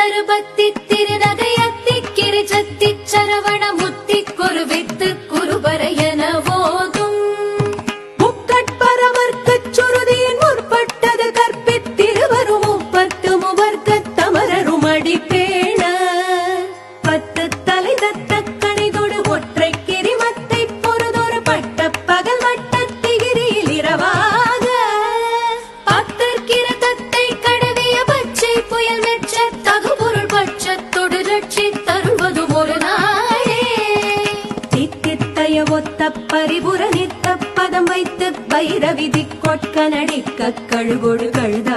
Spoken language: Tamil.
தருபத்தி திருநகையத்தி கிரிஜத்தி சரவண முத்தி குருவித்து குருபரையன போதும் முக்கட்பரவர்க்கச் சுருதியின் முற்பட்டது கற்பித்திருவரும் முப்பத்து முவர்க்கத் தமரரும் அடிப்பேண பத்து தலை தத்த கணிதொடு ஒற்றை கிரிமத்தை பொறுதொரு பட்ட பகல் வட்டத்திகிரியில் இரவாக பத்தற்கிற தத்தை கடவிய பச்சை புயல் மெச்ச தகுபொருள் பட்சத்தொடு ரட்சி தருவதும் ஒரு நாளே தித்தித்தைய ஒத்த பரிபுர நித்த பதம் வைத்து வைரவிதி கொட்க நடிக்க கழுகொடு கழுத